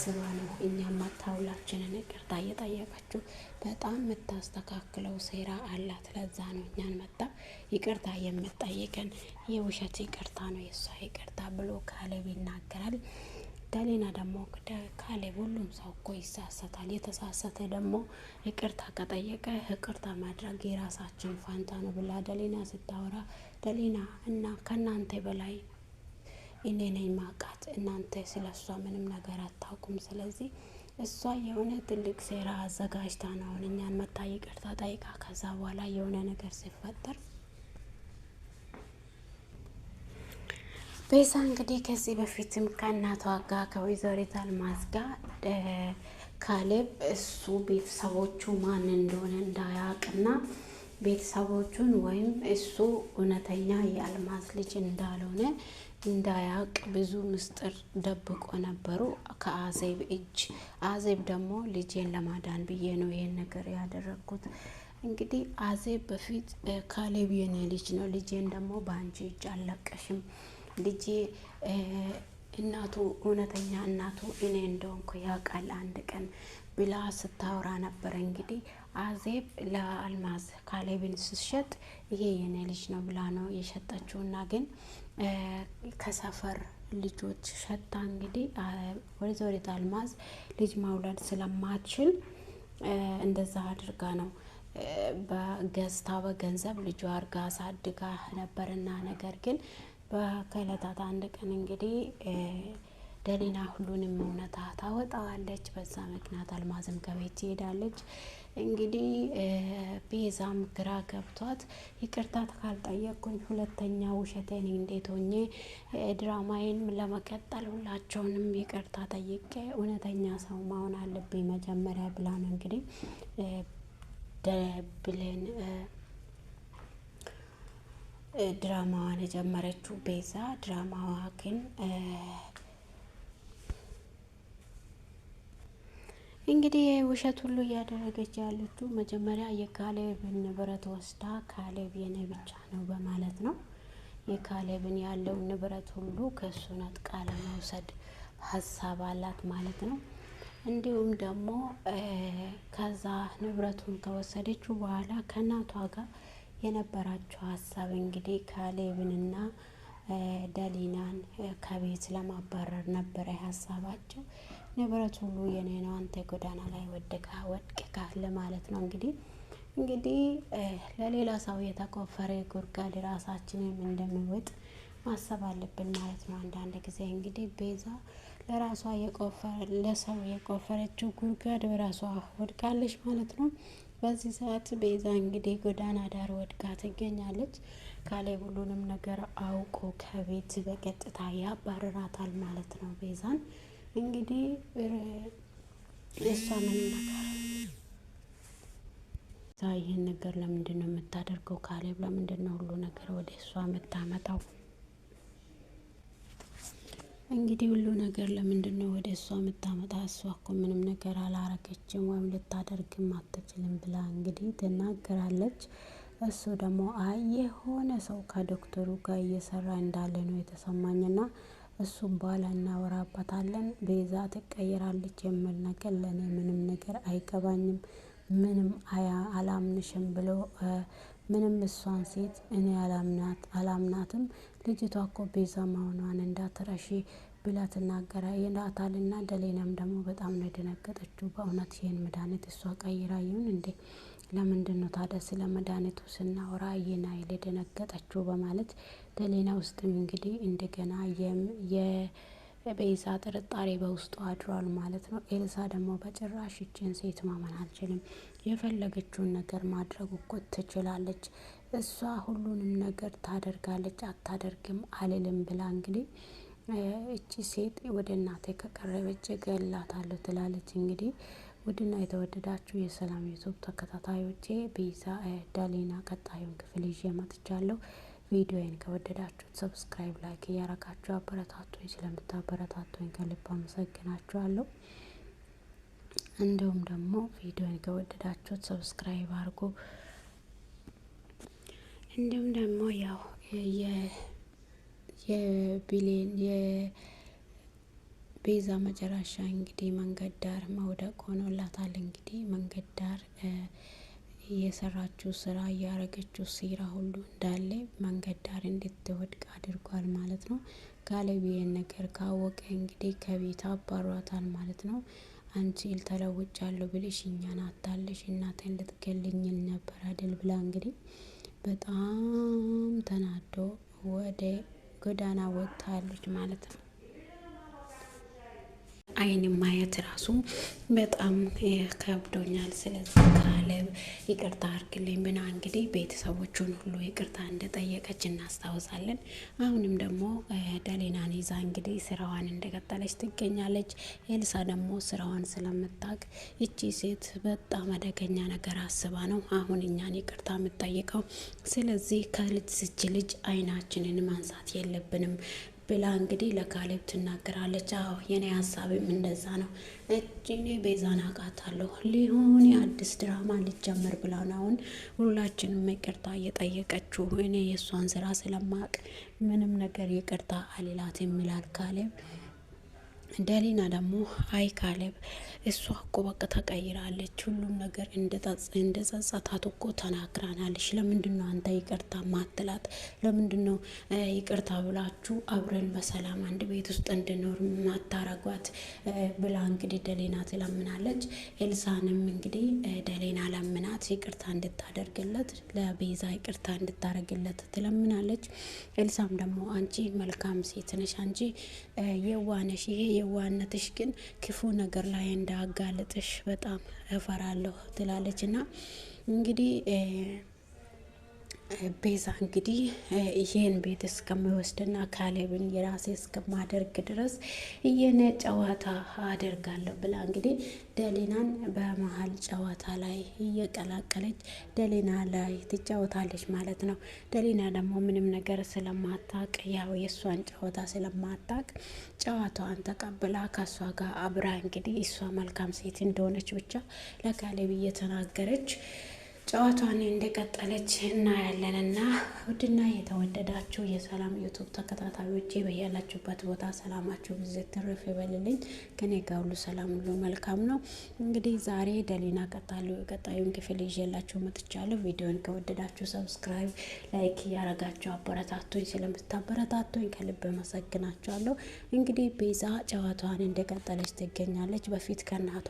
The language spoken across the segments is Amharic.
አስባ ነው እኛም ማታውላችንን ይቅርታ እየጠየቀችው። በጣም የምታስተካክለው ሴራ አላት። ለዛ ነው እኛን መጣ ይቅርታ የምጠይቀን። የውሸት ይቅርታ ነው የእሷ ይቅርታ ብሎ ካሌብ ይናገራል። ደሊና ደግሞ ካሌብ ሁሉም ሰው እኮ ይሳሳታል። የተሳሳተ ደግሞ ይቅርታ ከጠየቀ ይቅርታ ማድረግ የራሳችን ፋንታ ነው ብላ ደሊና ስታወራ፣ ደሊና እና ከእናንተ በላይ እኔ ነኝ ማቃት፣ እናንተ ስለ እሷ ምንም ነገር አታውቁም። ስለዚህ እሷ የሆነ ትልቅ ሴራ አዘጋጅታ ነው አሁን እኛን መታ ይቅርታ ጠይቃ ከዛ በኋላ የሆነ ነገር ሲፈጠር ቤዛ እንግዲህ ከዚህ በፊትም ከእናቷ ጋር ከወይዘሪት አልማዝ ጋር ካሌብ እሱ ቤተሰቦቹ ማን እንደሆነ እንዳያውቅና ቤተሰቦቹን ወይም እሱ እውነተኛ የአልማዝ ልጅ እንዳልሆነ እንዳያውቅ ብዙ ምስጢር ደብቆ ነበሩ ከአዜብ እጅ። አዜብ ደግሞ ልጄን ለማዳን ብዬ ነው ይሄን ነገር ያደረግኩት። እንግዲህ አዜብ በፊት ካሌብ የኔ ልጅ ነው፣ ልጄን ደግሞ በአንቺ እጅ አልለቀሽም፣ ልጄ እናቱ እውነተኛ እናቱ እኔ እንደሆንኩ ያውቃል አንድ ቀን ብላ ስታወራ ነበረ። እንግዲህ አዜብ ለአልማዝ ካሌብን ስትሸጥ ይሄ የኔ ልጅ ነው ብላ ነው የሸጠችውና ግን ከሰፈር ልጆች ሸታ እንግዲህ ወይዘሪት አልማዝ ልጅ ማውለድ ስለማትችል እንደዛ አድርጋ ነው በገዝታ በገንዘብ ልጇ አርጋ አሳድጋ ነበርና ነገር ግን በከለታት አንድ ቀን እንግዲህ ደሊና ሁሉንም እውነታ ታወጣዋለች። በዛ ምክንያት አልማዝም ከቤት ትሄዳለች። እንግዲህ ቤዛም ግራ ገብቷት ይቅርታ ካልጠየቅኩኝ ሁለተኛ ውሸቴን እንዴት ሆኜ ድራማዬን ለመቀጠል ሁላቸውንም ይቅርታ ጠይቄ እውነተኛ ሰው መሆን አለብኝ መጀመሪያ ብላ ነው እንግዲህ ብሌን ድራማዋን የጀመረችው። ቤዛ ድራማዋ ግን እንግዲህ ውሸት ሁሉ እያደረገች ያለችው መጀመሪያ የካሌብን ንብረት ወስዳ ካሌብ የኔ ብቻ ነው በማለት ነው። የካሌብን ያለውን ንብረት ሁሉ ከሱ ነጥቃ ለመውሰድ ሀሳብ አላት ማለት ነው። እንዲሁም ደግሞ ከዛ ንብረቱን ከወሰደችው በኋላ ከእናቷ ጋር የነበራቸው ሀሳብ እንግዲህ ካሌብንና ደሊናን ከቤት ለማባረር ነበረ ሀሳባቸው። ንብረት ሁሉ የኔ ነው፣ አንተ ጎዳና ላይ ወድቀህ ለማለት ነው። እንግዲህ ለሌላ ሰው የተቆፈረ ጉድጓድ ራሳችንን እንደምንወጥ ማሰብ አለብን ማለት ነው። አንዳንድ ጊዜ እንግዲህ ቤዛ ለራሷ ለሰው የቆፈረችው ጉድጓድ በራሷ ወድቃለች ማለት ነው። በዚህ ሰዓት ቤዛ እንግዲህ ጎዳና ዳር ወድቃ ትገኛለች። ካሌብ ሁሉንም ነገር አውቆ ከቤት በቀጥታ ያባረራታል ማለት ነው። ቤዛን እንግዲህ እሷ ምን ነገር ይህን ነገር ለምንድን ነው የምታደርገው? ካሌብ ለምንድን ነው ሁሉ ነገር ወደ እሷ የምታመጣው? እንግዲህ ሁሉ ነገር ለምንድን ነው ወደ እሷ የምታመጣ? እሷ እኮ ምንም ነገር አላረገችም ወይም ልታደርግም አትችልም ብላ እንግዲህ ትናገራለች። እሱ ደግሞ አይ የሆነ ሰው ከዶክተሩ ጋር እየሰራ እንዳለ ነው የተሰማኝና እሱም በኋላ እናወራበታለን። ቤዛ ትቀየራለች የሚል ነገር ለእኔ ምንም ነገር አይገባኝም፣ ምንም አላምንሽም ብሎ ምንም እሷን ሴት እኔ አላምናትም፣ ልጅቷ እኮ ቤዛ መሆኗን እንዳትረሺ ብላ ትናገራ ይላታልና ደሌናም ደግሞ በጣም ነው የደነገጠችው። በእውነት ይሄን መድኃኒት እሷ ቀይራ ይሁን እንዴ? ለምንድን ነው ታዲያ ስለ መድኃኒቱ ስናወራ ይህን አይል የደነገጠችው? በማለት ደሌና ውስጥም እንግዲህ እንደገና የቤዛ ጥርጣሬ በውስጡ አድሯል ማለት ነው። ኤልሳ ደግሞ በጭራሽ ይችን ሴት ማመን አልችልም፣ የፈለገችውን ነገር ማድረግ እኮ ትችላለች፣ እሷ ሁሉንም ነገር ታደርጋለች አታደርግም አልልም ብላ እንግዲህ እቺ ሴት ወደ እናቴ ከቀረበች እገላታለሁ ትላለች። እንግዲህ ውድና የተወደዳችሁ የሰላም ዩቱብ ተከታታዮቼ ቤዛ ዳሊና ቀጣዩን ክፍል ይዤ መጥቻለሁ። ቪዲዮዬን ከወደዳችሁት ሰብስክራይብ፣ ላይክ እያረጋችሁ አበረታቱኝ። ስለምታበረታቱኝ ከልብ አመሰግናችኋለሁ። እንዲሁም ደግሞ ቪዲዮን ከወደዳችሁት ሰብስክራይብ አድርጉ። እንዲሁም ደግሞ ያው የቢሌን ቤዛ መጨረሻ እንግዲህ መንገድ ዳር መውደቅ ሆኖላታል። እንግዲህ መንገድ ዳር የሰራችው ስራ እያረገችው ሴራ ሁሉ እንዳለ መንገድ ዳር እንድትወድቅ አድርጓል ማለት ነው። ካሌብ ይህን ነገር ካወቀ እንግዲህ ከቤት አባሯታል ማለት ነው። አንቺ ተለውጫለሁ ብለሽ እኛን አታለሽ እናቴን ልትገልኝ ነበር አይደል ብላ እንግዲህ በጣም ተናዶ ወደ ጎዳና ወጥታለች ማለት ነው። አይን ማየት ራሱ በጣም ከብዶኛል። ስለዚህ ካሌብ ይቅርታ አድርግልኝ ብና እንግዲህ ቤተሰቦቹን ሁሉ ይቅርታ እንደጠየቀች እናስታውሳለን። አሁንም ደግሞ ደሊናን ይዛ እንግዲህ ስራዋን እንደቀጠለች ትገኛለች። ኤልሳ ደግሞ ስራዋን ስለምታውቅ ይቺ ሴት በጣም አደገኛ ነገር አስባ ነው አሁን እኛን ይቅርታ የምጠይቀው። ስለዚህ ከልጅ ልጅ አይናችንን ማንሳት የለብንም ብላ እንግዲህ ለካሌብ ትናገራለች። አዎ የኔ ሀሳብም እንደዛ ነው። እኔ ቤዛን አውቃታለሁ ሊሆን የአዲስ ድራማ ሊጀመር ብላ ነው አሁን ሁላችንም ይቅርታ እየጠየቀችው። እኔ የእሷን ስራ ስለማቅ ምንም ነገር ይቅርታ አልላትም ይላል ካሌብ። ደሊና ደግሞ አይ ካሌብ እሷ እኮ በቃ ተቀይራለች፣ ሁሉም ነገር እንደ ጸጸታት እኮ ተናግራናለች። ለምንድን ነው አንተ ይቅርታ ማትላት? ለምንድን ነው ይቅርታ ብላችሁ አብረን በሰላም አንድ ቤት ውስጥ እንድኖር ማታረጓት? ብላ እንግዲህ ደሊና ትለምናለች። ኤልሳንም እንግዲህ ደሊና ለምናት ይቅርታ እንድታደርግለት ለቤዛ ይቅርታ እንድታደርግለት ትለምናለች። ኤልሳም ደግሞ አንቺ መልካም ሴት ነሽ፣ አንቺ የዋነሽ፣ ይሄ የዋነትሽ ግን ክፉ ነገር ላይ እንዳጋለጥሽ በጣም እፈራለሁ ትላለች። እና እንግዲህ ቤዛ እንግዲህ ይሄን ቤት እስከምወስድና ካሌብን የራሴ እስከማደርግ ድረስ ይሄን ጨዋታ አደርጋለሁ ብላ እንግዲህ ደሊናን በመሀል ጨዋታ ላይ እየቀላቀለች ደሊና ላይ ትጫወታለች ማለት ነው። ደሊና ደግሞ ምንም ነገር ስለማታቅ ያው የእሷን ጨዋታ ስለማታቅ ጨዋታዋን ተቀብላ ከእሷ ጋር አብራ እንግዲህ እሷ መልካም ሴት እንደሆነች ብቻ ለካሌብ እየተናገረች ጨዋታዋን እንደቀጠለች እናያለን። እና ውድና የተወደዳችሁ የሰላም ዩቱብ ተከታታዮቼ በያላችሁበት ቦታ ሰላማችሁ ብዝት ትርፍ ይበልልኝ። ከኔ ጋር ሁሉ ሰላም ሁሉ መልካም ነው። እንግዲህ ዛሬ ደሊና ቀጣዩን ክፍል ይዤላችሁ መጥቻለሁ። ቪዲዮን ከወደዳችሁ ሰብስክራይብ፣ ላይክ እያረጋችሁ አበረታቱኝ። ስለምታበረታቱኝ ከልብ አመሰግናችኋለሁ። እንግዲህ ቤዛ ጨዋታዋን እንደቀጠለች ትገኛለች። በፊት ከእናቷ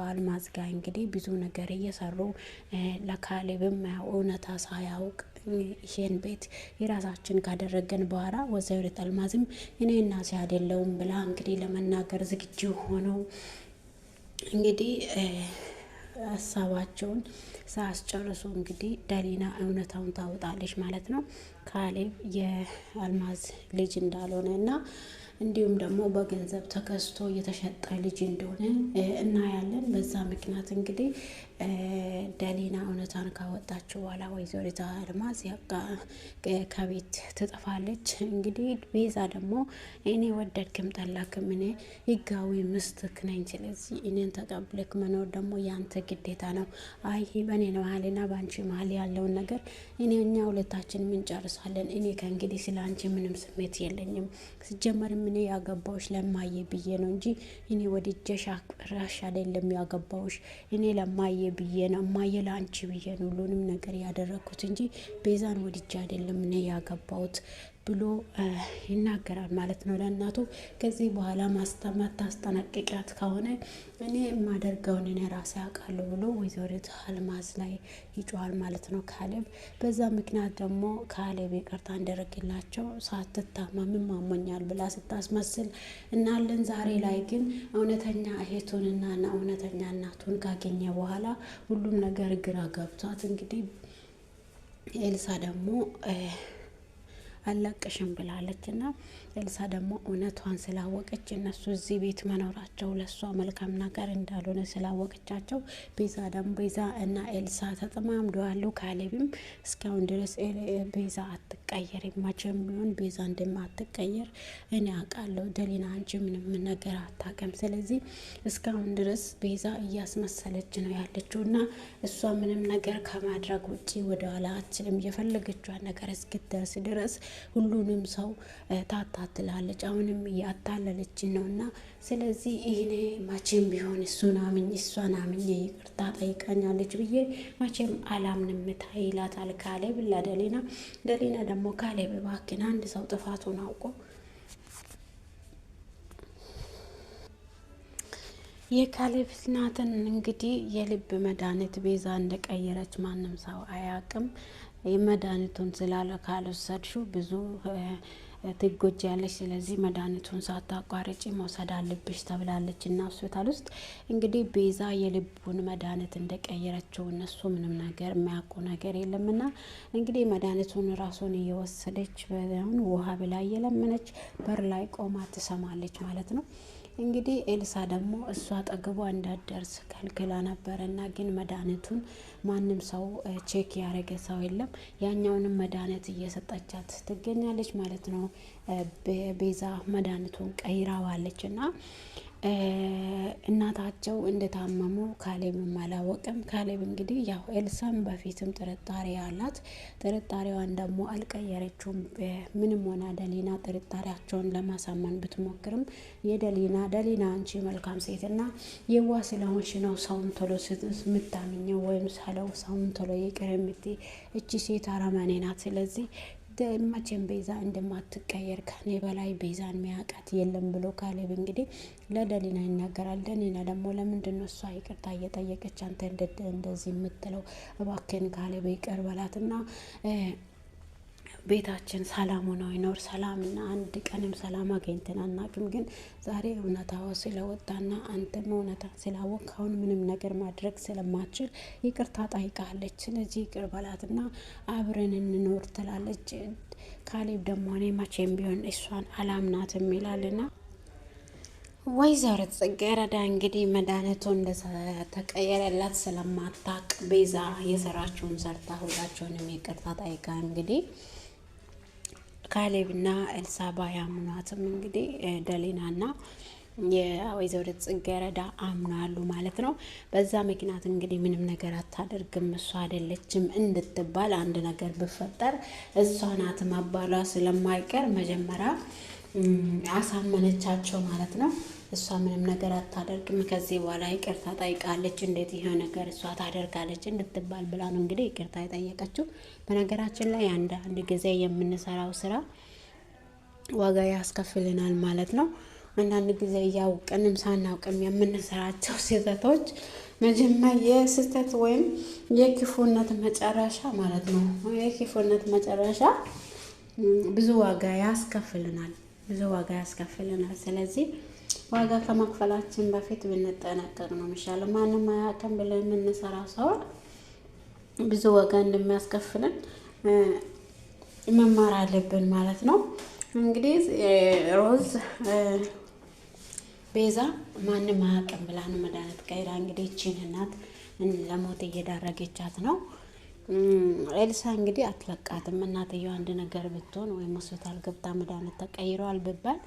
አልማዝ ጋር እንግዲህ ብዙ ነገር እየሰሩ ለካሌብም እውነታ ሳያውቅ ይሄን ቤት የራሳችን ካደረገን በኋላ ወይዘሪት አልማዝም እኔ እናቴ አይደለሁም ብላ እንግዲህ ለመናገር ዝግጁ ሆነው እንግዲህ ሀሳባቸውን ሳያስጨርሱ እንግዲህ ደሊና እውነታውን ታወጣለች ማለት ነው። ካሌብ የአልማዝ ልጅ እንዳልሆነ እና እንዲሁም ደግሞ በገንዘብ ተገዝቶ የተሸጠ ልጅ እንደሆነ እናያለን። በዛ ምክንያት እንግዲህ ደሊና እውነታን ካወጣችው በኋላ ወይዘሪት አልማዝ ከቤት ትጠፋለች። እንግዲህ ቤዛ ደግሞ እኔ ወደድክም ጠላክም እኔ ህጋዊ ምስትክ ነኝ፣ ስለዚህ እኔን ተቀብለክ መኖር ደግሞ ያንተ ግዴታ ነው። አይ በእኔ መሀልና በአንቺ መሀል ያለውን ነገር እኛ ሁለታችን እንጨርሳለን። እኔ ከእንግዲህ ስለ አንቺ ምንም ስሜት የለኝም። ሲጀመርም እኔ ያገባውሽ ለማየ ብዬ ነው እንጂ እኔ ወድጄሽ አክብሬሽ አይደለም ያገባውሽ። እኔ ለማየ ብዬ ነው፣ እማየ ለአንቺ ብዬ ነው ሁሉንም ነገር ያደረኩት እንጂ ቤዛን ወድጄ አይደለም እኔ ያገባውት ብሎ ይናገራል ማለት ነው ለእናቱ። ከዚህ በኋላ ማታስጠነቅቂያት ከሆነ እኔ የማደርገውን እኔ ራሴ አውቃለሁ ብሎ ወይዘሪት አልማዝ ላይ ይጮሃል ማለት ነው ካሌብ። በዛ ምክንያት ደግሞ ካሌብ ይቅርታ እንደረግላቸው ሳትታመምም አሞኛል ብላ ስታስመስል እናለን። ዛሬ ላይ ግን እውነተኛ እህቱንና እውነተኛ እናቱን ካገኘ በኋላ ሁሉም ነገር ግራ ገብቷት እንግዲህ ኤልሳ ደግሞ አለቅሽም ብላለች። እና ኤልሳ ደግሞ እውነቷን ስላወቀች እነሱ እዚህ ቤት መኖራቸው ለእሷ መልካም ነገር እንዳልሆነ ስላወቀቻቸው ቤዛ እና ኤልሳ ተጠማምደዋሉ። ካሌብም እስካሁን ድረስ ቤዛ አትቀየርም፣ መቼም ቢሆን ቤዛ እንደማትቀየር እኔ አውቃለሁ። ደሊና አንቺ ምንም ነገር አታውቅም። ስለዚህ እስካሁን ድረስ ቤዛ እያስመሰለች ነው ያለችው እና እሷ ምንም ነገር ከማድረግ ውጭ ወደኋላ አትችልም። የፈለገችዋን ነገር እስክትደርስ ድረስ ሁሉንም ሰው ታታትላለች። አሁንም እያታለለች ነው እና ስለዚህ ይህኔ መቼም ቢሆን እሷን አምኜ ይቅርታ ጠይቃኛለች ብዬ መቼም አላምንም ይላታል ካሌብ ለደሊና። ደሊና ደግሞ ካሌብ እባክን አንድ ሰው ጥፋቱን አውቆ የካሌብ ናትን እንግዲህ የልብ መድኃኒት ቤዛ እንደቀየረች ማንም ሰው አያውቅም። መድኃኒቱን ስላለ ካልወሰድሽው ብዙ ትጎጃለች። ስለዚህ መድኃኒቱን ሳታቋርጪ መውሰድ አለብሽ ተብላለች እና ሆስፒታል ውስጥ እንግዲህ ቤዛ የልቡን መድኃኒት እንደቀየረችው እነሱ ምንም ነገር የሚያውቁ ነገር የለምና እንግዲህ መድኃኒቱን ራሱን እየወሰደች በሁን ውሃ ብላ እየለመነች በር ላይ ቆማ ትሰማለች ማለት ነው። እንግዲህ ኤልሳ ደግሞ እሷ አጠገቧ እንዳደርስ ከልክላ ነበረና ግን መድኃኒቱን ማንም ሰው ቼክ ያደረገ ሰው የለም። ያኛውንም መድኃኒት እየሰጠቻት ትገኛለች ማለት ነው። ቤዛ መድኃኒቱን ቀይራዋለች እና እናታቸው እንደታመሙ ካሌብም አላወቅም። ካሌብ እንግዲህ ያው ኤልሳም በፊትም ጥርጣሬ አላት። ጥርጣሬዋን ደግሞ አልቀየረችውም። ምንም ሆና ደሊና ጥርጣሬያቸውን ለማሳመን ብትሞክርም ደሊና አንቺ መልካም ሴትና የዋ ስለሆንሽ ነው ሰውን ቶሎ የምታምኘው ወይም ሳለው ሰውን ቶሎ ይቅር የምትይ እቺ ሴት አረመኔ ናት። ስለዚህ መቼም ቤዛ እንደማትቀየር ከኔ በላይ ቤዛን ሚያውቃት የለም ብሎ ካሌብ እንግዲህ ለደሊና ይናገራል። ደሊና ደግሞ ለምንድን ነው እሷ ይቅርታ እየጠየቀች አንተ እንደዚህ የምትለው? እባክህን ካሌብ ይቅር በላትና ቤታችን ሰላም ሆኖ ይኖር። ሰላምና አንድ ቀንም ሰላም አገኝተን አናውቅም። ግን ዛሬ እውነታው ስለወጣና አንተም እውነታ ስላወቅ አሁን ምንም ነገር ማድረግ ስለማትችል ይቅርታ ጠይቃለች። ስለዚህ ይቅር በላትና አብረን እንኖር ትላለች። ካሌብ ደግሞ እኔ መቼም ቢሆን እሷን አላምናትም ይላልና ወይዘሮ ጽጌረዳ እንግዲህ መድኃኒቱ እንደተቀየረላት ስለማታቅ ቤዛ የሰራችውን ሰርታ ሁላቸውንም ይቅርታ ጠይቃ እንግዲህ ካሌብና ኤልሳ ባያምኗትም እንግዲህ ደሊናና የወይዘሮ ጽጌረዳ አምናሉ ማለት ነው። በዛ ምክንያት እንግዲህ ምንም ነገር አታደርግም እሷ አይደለችም እንድትባል አንድ ነገር ብፈጠር እሷ ናት መባሏ ስለማይቀር መጀመሪያ አሳመነቻቸው ማለት ነው። እሷ ምንም ነገር አታደርግም ከዚህ በኋላ ይቅርታ ጠይቃለች። እንዴት ይሄ ነገር እሷ ታደርጋለች እንድትባል ብላ ነው እንግዲህ ይቅርታ የጠየቀችው። በነገራችን ላይ አንድ ጊዜ የምንሰራው ስራ ዋጋ ያስከፍልናል ማለት ነው። አንዳንድ ጊዜ ያውቅንም ሳናውቅም የምንሰራቸው ስህተቶች መጀመሪያ የስህተት ወይም የክፉነት መጨረሻ ማለት ነው። የክፉነት መጨረሻ ብዙ ዋጋ ያስከፍልናል። ስለዚህ ዋጋ ከመክፈላችን በፊት ብንጠነቀቅ ነው የሚሻለው። ማንም አያውቅም ብለን የምንሰራ ሰው ብዙ ዋጋ እንደሚያስከፍልን መማር አለብን ማለት ነው። እንግዲህ ሮዝ ቤዛ ማንም አያውቅም ብላ ነው መድኃኒት ቀይራ እንግዲህ ይህችን እናት ለሞት እየዳረገቻት ነው። ኤልሳ እንግዲህ አትለቃትም። እናትየው አንድ ነገር ብትሆን ወይም ሆስፒታል ገብታ መድኃኒት ተቀይረዋል ብባል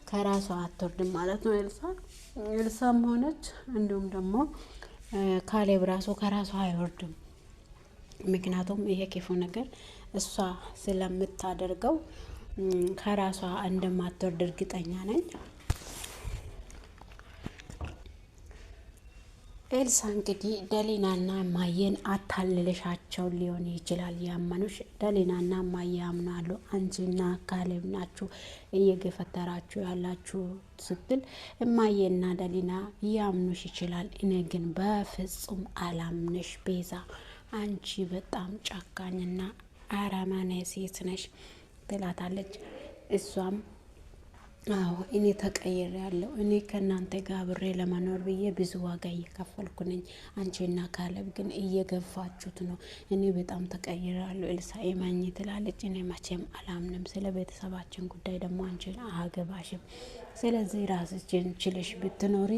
ከራሷ አትወርድም ማለት ነው። ኤልሳም ሆነች እንዲሁም ደግሞ ካሌብ ራሱ ከራሷ አይወርድም። ምክንያቱም ይሄ ክፉ ነገር እሷ ስለምታደርገው ከራሷ እንደማትወርድ እርግጠኛ ነኝ። ኤልሳ እንግዲህ ደሊናና ማየን አታልልሻቸው ሊሆን ይችላል ያመኑሽ። ደሊናና ማየ ያምናሉ አንቺና ካሌብ ናችሁ እየገፈተራችሁ ያላችሁ ስትል እማየና ደሊና ያምኑሽ ይችላል። እኔ ግን በፍጹም አላምንሽ ቤዛ፣ አንቺ በጣም ጨካኝና አረመኔ ሴት ነሽ ትላታለች። እሷም አዎ እኔ ተቀይሬያለሁ። እኔ ከእናንተ ጋር አብሬ ለመኖር ብዬ ብዙ ዋጋ እየከፈልኩ ነኝ። አንቺና ካሌብ ግን እየገፋችሁት ነው። እኔ በጣም ተቀይሬያለሁ ኤልሳ እመኚ ትላለች። እኔ መቼም አላምንም። ስለ ቤተሰባችን ጉዳይ ደግሞ አንቺን አያገባሽም። ስለዚህ ራስሽን ችለሽ ብትኖሪ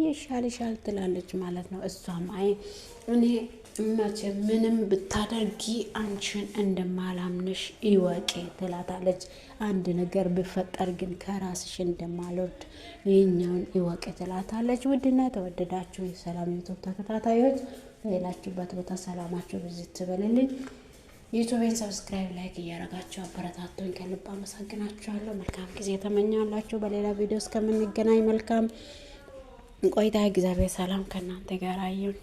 ይሻልሻል ትላለች ማለት ነው። እሷም አይ እኔ መቼም ምንም ብታደርጊ አንቺን እንደማላምንሽ ይወቂ ትላታለች። አንድ ነገር ብፈጠር ግን ከራስሽ እንደማልወርድ ይህኛውን ይወቂ ትላታለች። ውድና ተወደዳችሁ የሰላም ዩቱብ ተከታታዮች በሌላችሁበት ቦታ ሰላማችሁ ብዙ ትበልልኝ። ዩቲዩብን ሰብስክራይብ፣ ላይክ እያደረጋችሁ አበረታቱኝ። ከልብ አመሰግናችኋለሁ። መልካም ጊዜ ተመኛላችሁ። በሌላ ቪዲዮ እስከምንገናኝ መልካም ቆይታ። እግዚአብሔር ሰላም ከእናንተ ጋር ይሁን።